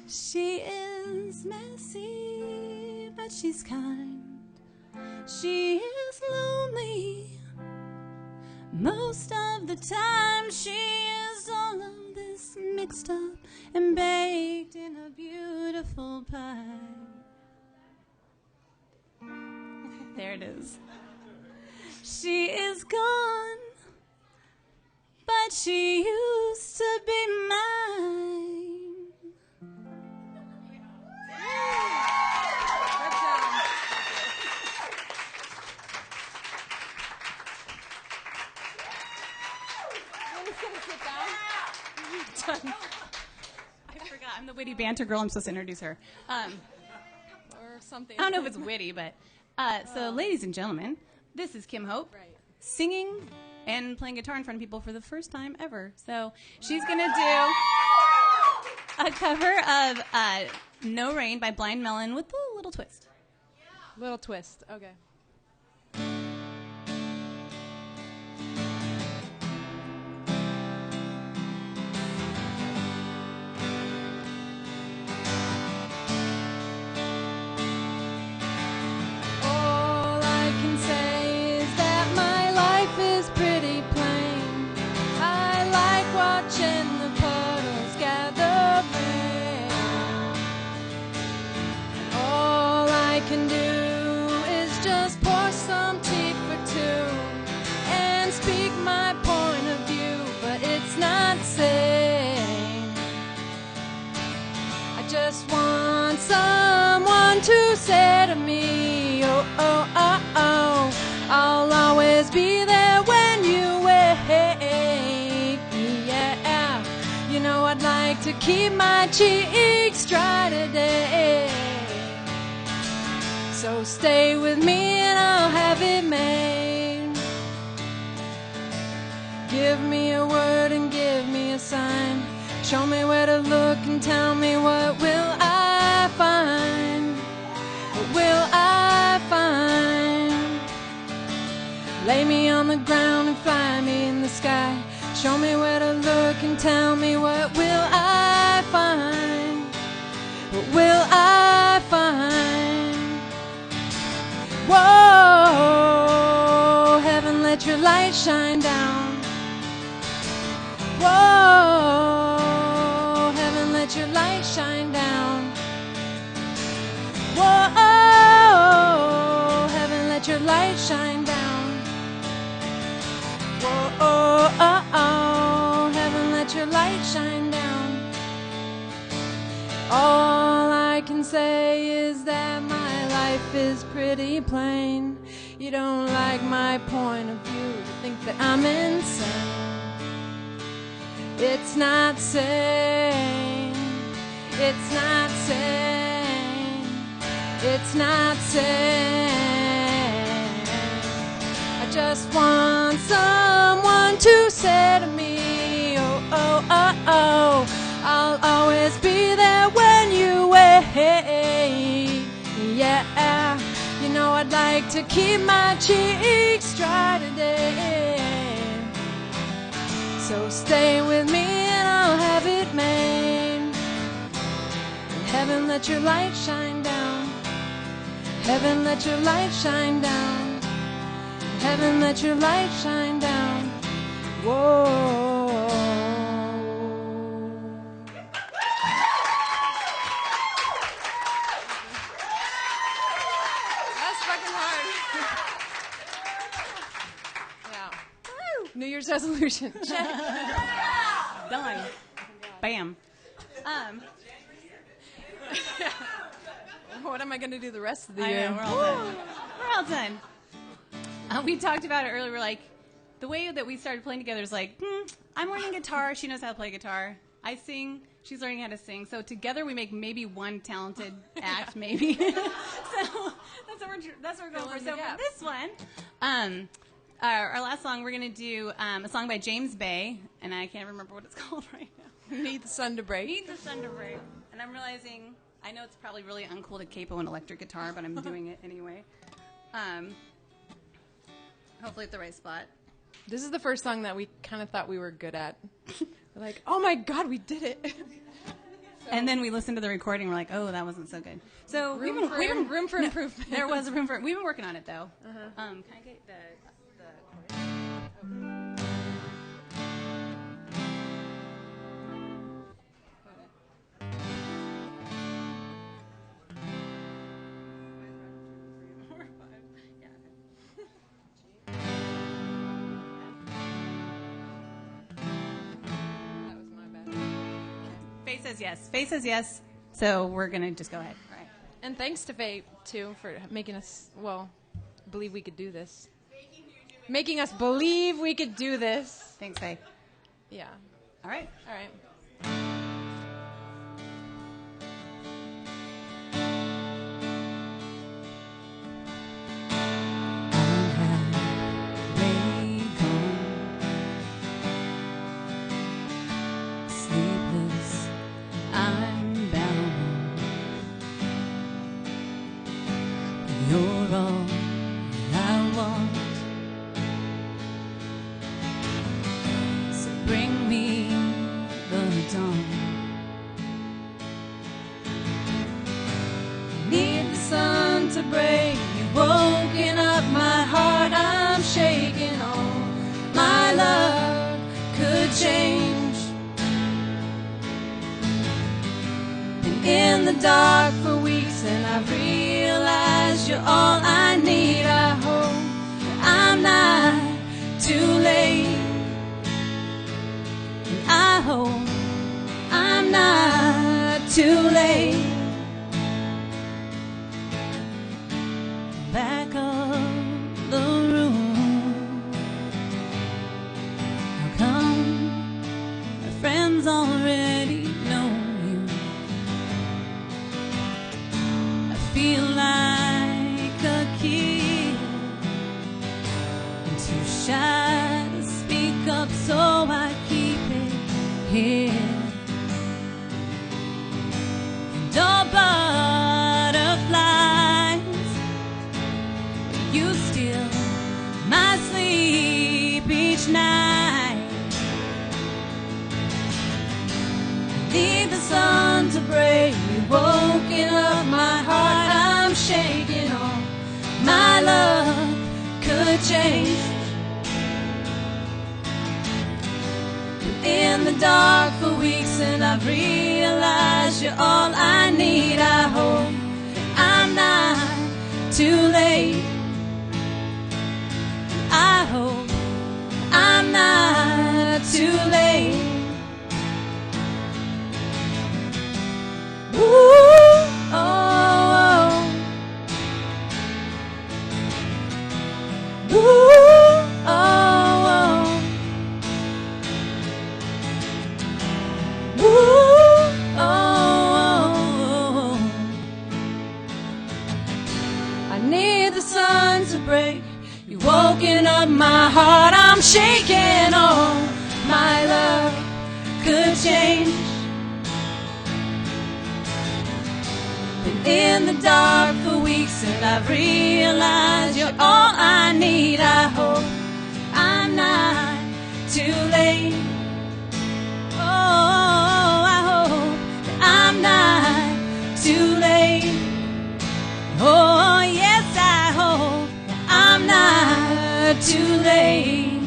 She is messy, but she's kind. She is lonely most of the time. She is all of this mixed up and baked in a beautiful pie. There it is. She is gone, but she used to be mine. Good job. You're just gonna sit down? I forgot. I'm the witty banter girl. I'm supposed to introduce her. Or something. I don't know if it's witty, but so, ladies and gentlemen, this is Kim Hope, Right. singing and playing guitar in front of people for the first time ever. So she's gonna do a cover of "No Rain" by Blind Melon with a little twist. Little twist. Okay. All I can say is that my life is pretty plain. I like watching the puddles gather rain. All I can do is just pour some tea for two and speak my point of view, but it's not sane. I just want someone to say to me, oh, oh, oh, oh, I'll always be there when you wake. Yeah, you know I'd like to keep my cheeks dry today. So stay with me and I'll have it made. Give me a word and give me a sign. Show me where to look and tell me what will I find. What will I find? Lay me on the ground and fly me in the sky. Show me where to look and tell me what will I find. What will I find? Whoa, heaven, let your light shine down. Whoa, heaven, let your light shine down. Whoa, heaven, let your light shine down. Whoa, heaven, let your light shine down. All I can say is that my life is pretty plain. You don't like my point of view, you think that I'm insane. It's not sane. It's not sane. It's not sane. I just want someone to say to me, oh, oh, oh, oh, like to keep my cheeks dry today. So stay with me and I'll have it made. In heaven, let your light shine down. Heaven, let your light shine down. Heaven, let your light shine down. Whoa. That's fucking hard. Yeah. Woo. New Year's resolution. Check. Done. Bam. What am I going to do the rest of the I year? know, we're all done. We're all done. We talked about it earlier. We're like, the way that we started playing together is like, I'm learning guitar. She knows how to play guitar. I sing. She's learning how to sing. So together we make maybe one talented act, maybe. So that's what we're going for. So for this one, our last song, we're going to do a song by James Bay, and I can't remember what it's called right now. Need the sun to break. Need the sun to break. And I'm realizing, I know it's probably really uncool to capo an electric guitar, but I'm doing it anyway. Hopefully at the right spot. This is the first song that we kind of thought we were good at. We're like, oh my God, we did it. And then we listened to the recording. We're like, oh, that wasn't so good. So room for improvement. There was room for. We've been working on it though. Can I get the That was my bad. Faye says yes. Faye says yes. So we're gonna just go ahead. All right. And thanks to Faye, too, for making us, believe we could do this. Making us believe we could do this. Thanks, Faye. Yeah. All right. All right. Sleepless, I'm bound. You're all I want. So bring me the dawn. Need the sun to break. You've woken up my heart. I'm shaking. All my love could change. In the dark for weeks, and I've realized you're all I need. I hope I'm not too late. And I hope I'm not too late. Back of the room. How come my friends already know you? Feel like a kid, too shy to speak up, so I keep it here. And all butterflies, you steal my sleep each night. I need the sun to break. You've woken up my heart. I'm shaking. All my love could change. In the dark for weeks, and I've realized you're all I need. I hope I'm not too late. I hope I'm not too late. Ooh, oh, oh. Ooh, oh, oh. Ooh, oh, oh. I need the sun to break. You've woken up my heart. I'm shaking. All my love could change. in the dark for weeks, and I've realized you're all I need. I hope I'm not too late. Oh, I hope that I'm not too late. Oh, yes, I hope that I'm not too late.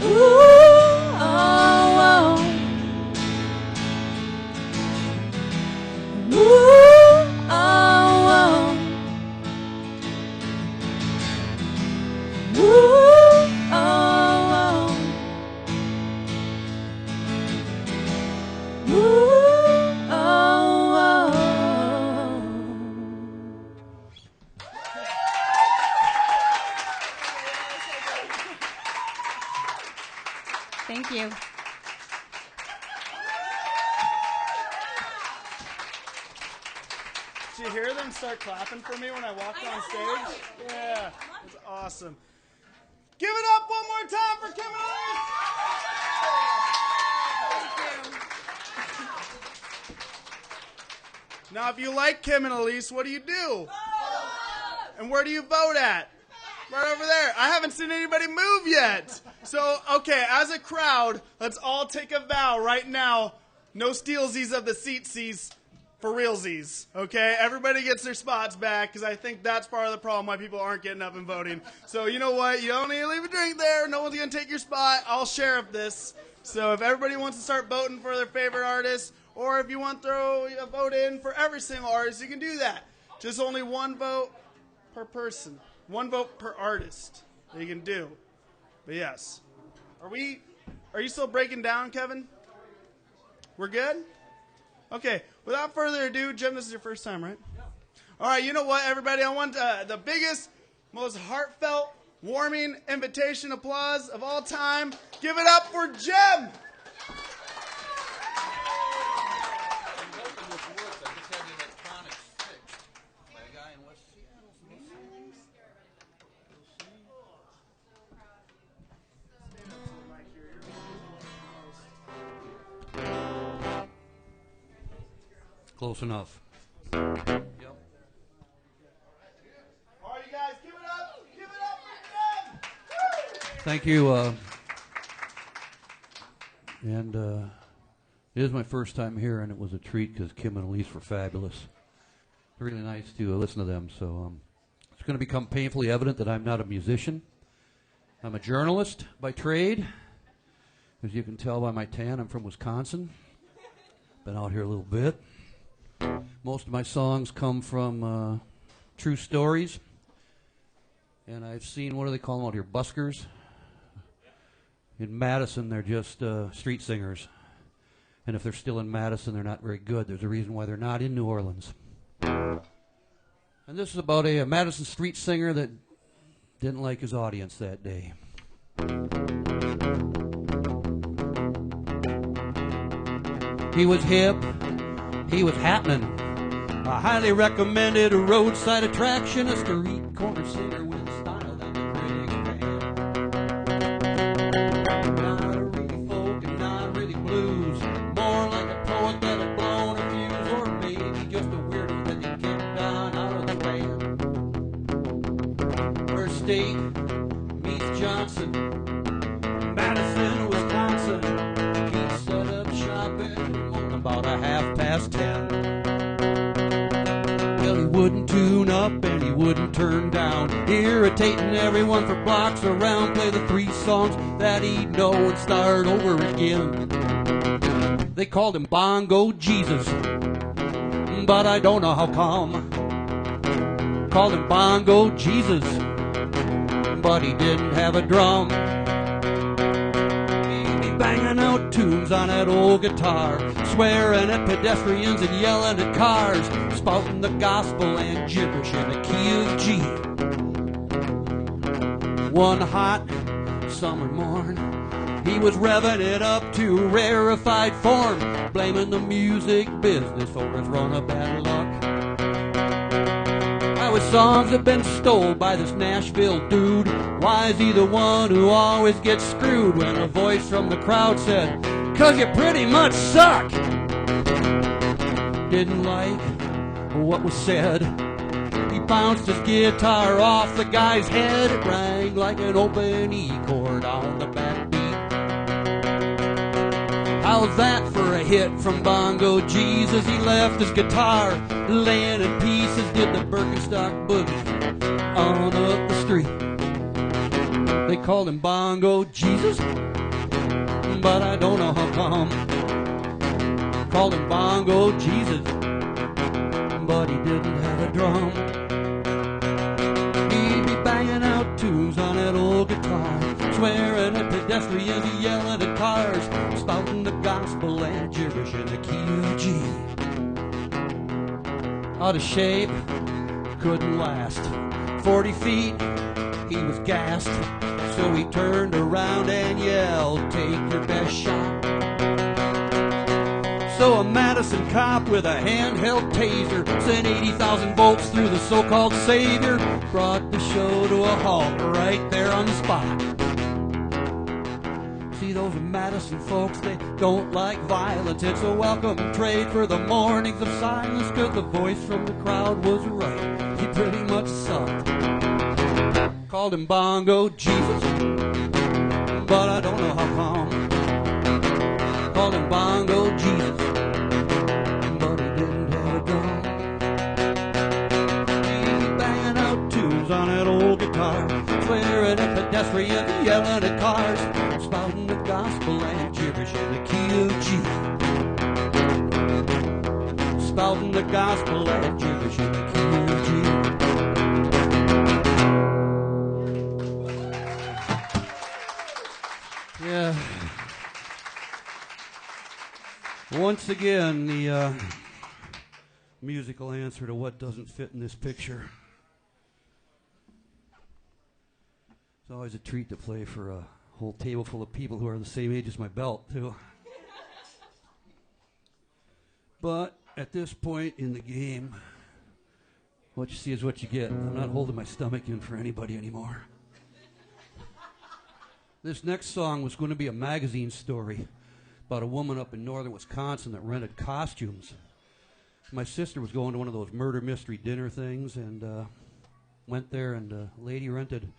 Ooh, oh, oh. Ooh, oh, oh. Ooh, oh, oh. Ooh, oh, oh. Thank you. Did you hear them start clapping for me when I walked on stage? Yeah, it's awesome. Give it up one more time for Kim and Elise. Now, if you like Kim and Elise, what do you do? And where do you vote at? Right over there. I haven't seen anybody move yet. So, okay, as a crowd, let's all take a vow right now. No stealsies of the seatsies. For realsies, okay? Everybody gets their spots back, because I think that's part of the problem why people aren't getting up and voting. So you know what? You don't need to leave a drink there. No one's going to take your spot. I'll sheriff this. So if everybody wants to start voting for their favorite artist, or if you want to throw a vote in for every single artist, you can do that. Just only one vote per person. One vote per artist that you can do. But yes. Are you still breaking down, Kevin? We're good? Okay, without further ado, Jim, this is your first time, right? Yeah. All right, you know what, everybody? I want the biggest, most heartfelt, warming invitation applause of all time. Give it up for Jim! Close enough. Yep. All right, you guys, give it up for Jim! Thank you. It is my first time here, and it was a treat because Kim and Elise were fabulous. Really nice to listen to them. So it's going to become painfully evident that I'm not a musician. I'm a journalist by trade. As you can tell by my tan, I'm from Wisconsin. Been out here a little bit. Most of my songs come from true stories. And I've seen, what do they call them out here, buskers? In Madison, they're just street singers. And if they're still in Madison, they're not very good. There's a reason why they're not in New Orleans. And this is about a Madison street singer that didn't like his audience that day. He was hip. He was happening. I highly recommended a roadside attraction, a street corner singer with style that the critics ran. Not really folk and not really blues, more like a poet that had blown a fuse, or maybe just a weirdo that they kicked down out of the band. First State meets Johnson, Madison, Wisconsin. He set up shop at about 10:30. Well, he wouldn't tune up and he wouldn't turn down, irritating everyone for blocks around. Play the 3 songs that he'd know and start over again. They called him Bongo Jesus, but I don't know how come. Called him Bongo Jesus, but he didn't have a drum. He'd be banging out tunes on that old guitar, swearing at pedestrians and yelling at cars, spouting the gospel and gibberish in the key of G. One hot summer morn, he was revving it up to rarefied form, blaming the music business for his run of bad luck. How his songs have been stole by this Nashville dude. Why is he the one who always gets screwed? When a voice from the crowd said, "'Cause you pretty much suck." didn't like what was said. He bounced his guitar off the guy's head. It rang like an open E chord on the backbeat. How's that for a hit from Bongo Jesus? He left his guitar laying in pieces, did the Birkenstock boogie on up the street. They called him Bongo Jesus, but I don't know how come. Called him Bongo Jesus, but he didn't have a drum. He'd be banging out tunes on that old guitar, swearing at pedestrians, yelling at cars, spouting the gospel and gibberish in the key of G. Out of shape, couldn't last. 40 feet, he was gassed, so he turned around and yelled, "Take your best shot." So a Madison cop with a handheld taser sent 80,000 volts through the so-called savior, brought the show to a halt right there on the spot. See, those Madison folks, they don't like violence. It's a welcome trade for the mornings of silence, 'cause the voice from the crowd was right. He pretty much sucked. Called him Bongo Jesus, but I don't know how come. Called him Bongo Jesus, but he didn't have a drum. He'd be banging out tunes on that old guitar, swearing at pedestrians, yelling at cars, spouting the gospel and gibberish in the key of G. Spouting the gospel and gibberish in the key of G. Yeah. Once again, the musical answer to what doesn't fit in this picture. It's always a treat to play for a whole table full of people who are the same age as my belt, too. But at this point in the game, what you see is what you get. I'm not holding my stomach in for anybody anymore. This next song was going to be a magazine story about a woman up in northern Wisconsin that rented costumes. My sister was going to one of those murder mystery dinner things and went there, and a lady rented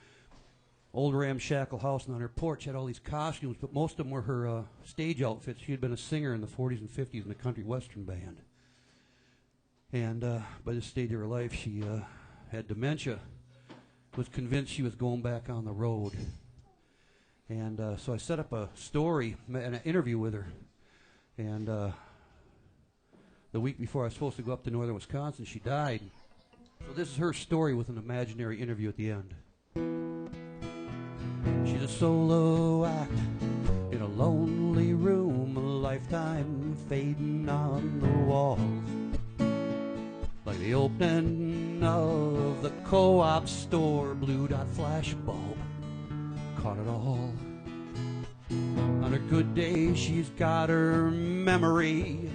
old ramshackle house, and on her porch had all these costumes, but most of them were her stage outfits. She had been a singer in the 40s and 50s in a country western band. And by this stage of her life, she had dementia, was convinced she was going back on the road. And so I set up a story and an interview with her. And the week before I was supposed to go up to northern Wisconsin, she died. So this is her story with an imaginary interview at the end. She's a solo act in a lonely room, a lifetime fading on the walls. Like the opening of the co-op store, blue dot flash bulb caught it all. On her good day, she's got her memory,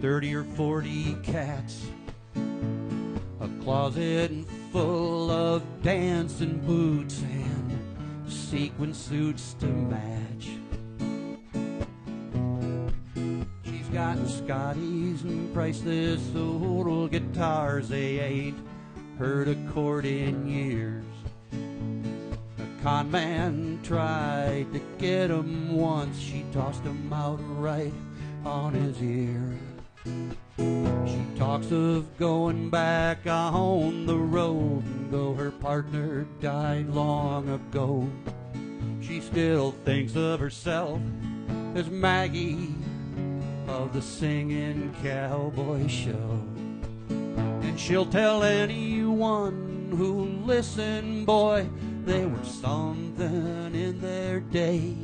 30 or 40 cats, a closet full of dancing boots and sequin suits to match. She's got Scotties and priceless old guitars they ain't heard a chord in years. Con man tried to get him once, she tossed him out right on his ear. She talks of going back on the road, though her partner died long ago. She still thinks of herself as Maggie of the Singing Cowboy Show. And she'll tell anyone who'll listen, boy, they were something in their day.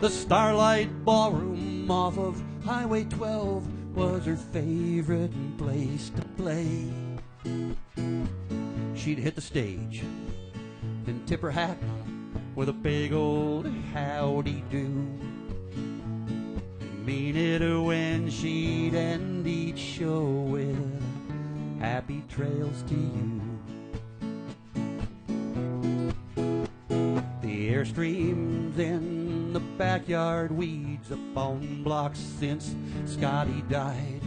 The Starlight Ballroom off of Highway 12 was her favorite place to play. She'd hit the stage and tip her hat with a big old howdy do. Mean it when she'd end each show with happy trails to you. The Airstreams in the backyard weeds up on blocks since Scotty died.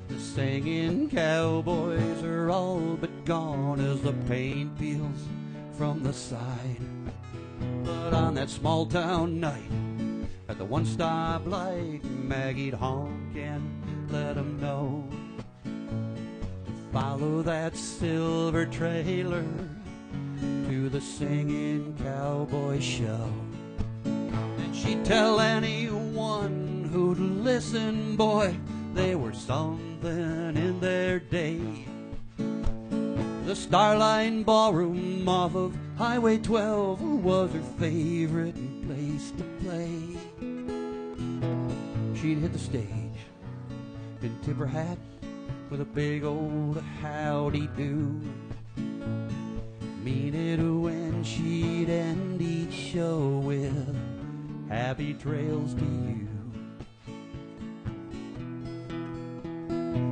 The singing cowboys are all but gone as the paint peels from the side. But on that small town night, at the one stop light, Maggie'd honk and let 'em know to follow that silver trailer to the singing cowboy show. And she'd tell anyone who'd listen, boy, they were something in their day. The Starline Ballroom off of Highway 12 was her favorite place to play. She'd hit the stage and tip her hat with a big old howdy do. Mean it when she'd end each show with happy trails to you.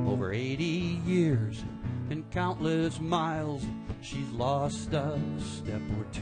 Over 80 years and countless miles, she's lost a step or two.